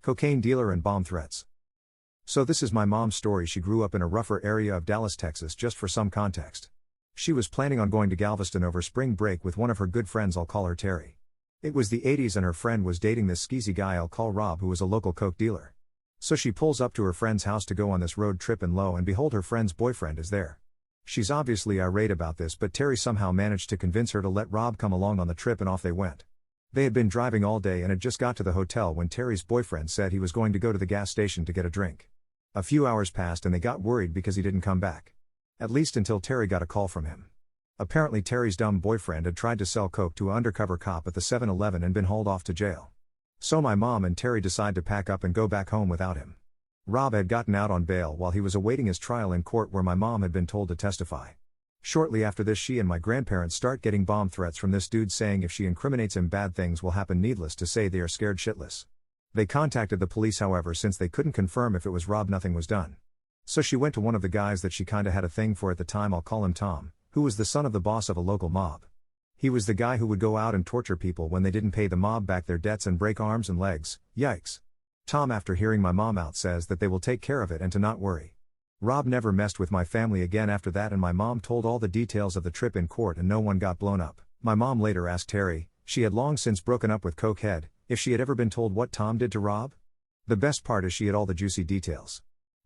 cocaine dealer and bomb threats. So this is my mom's story. She grew up in a rougher area of Dallas, Texas. Just for some context. She was planning on going to Galveston over spring break with one of her good friends. I'll call her Terry. It was the 80s and her friend was dating this skeezy guy I'll call Rob, who was a local coke dealer. So she pulls up to her friend's house to go on this road trip, and lo and behold, her friend's boyfriend is there. She's obviously irate about this, but Terry somehow managed to convince her to let Rob come along on the trip, and off they went. They had been driving all day and had just got to the hotel when Terry's boyfriend said he was going to go to the gas station to get a drink. A few hours passed and they got worried because he didn't come back. At least until Terry got a call from him. Apparently Terry's dumb boyfriend had tried to sell coke to an undercover cop at the 7-Eleven and been hauled off to jail. So my mom and Terry decide to pack up and go back home without him. Rob had gotten out on bail while he was awaiting his trial in court, where my mom had been told to testify. Shortly after this, she and my grandparents start getting bomb threats from this dude saying if she incriminates him, bad things will happen. Needless to say, they are scared shitless. They contacted the police, however, since they couldn't confirm if it was Rob, nothing was done. So she went to one of the guys that she kinda had a thing for at the time. I'll call him Tom, who was the son of the boss of a local mob. He was the guy who would go out and torture people when they didn't pay the mob back their debts and break arms and legs. Yikes. Tom, after hearing my mom out, says that they will take care of it and to not worry. Rob never messed with my family again after that, and my mom told all the details of the trip in court and no one got blown up. My mom later asked Terry, she had long since broken up with Cokehead, if she had ever been told what Tom did to Rob. The best part is she had all the juicy details.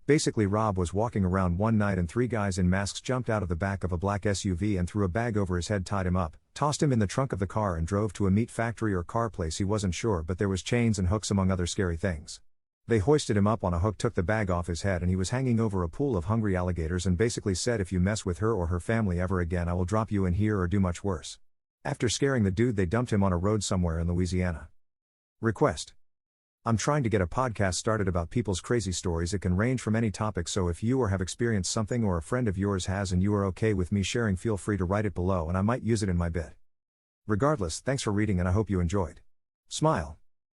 Basically, Rob was walking around one night and 3 guys in masks jumped out of the back of a black SUV and threw a bag over his head, tied him up, tossed him in the trunk of the car and drove to a meat factory or car place. He wasn't sure, but there was chains and hooks among other scary things. They hoisted him up on a hook, took the bag off his head, and he was hanging over a pool of hungry alligators, and basically said, if you mess with her or her family ever again, I will drop you in here or do much worse. After scaring the dude, they dumped him on a road somewhere in Louisiana. Request. I'm trying to get a podcast started about people's crazy stories. It can range from any topic, so if you or have experienced something or a friend of yours has and you are okay with me sharing, feel free to write it below and I might use it in my bit. Regardless, thanks for reading and I hope you enjoyed. Smile.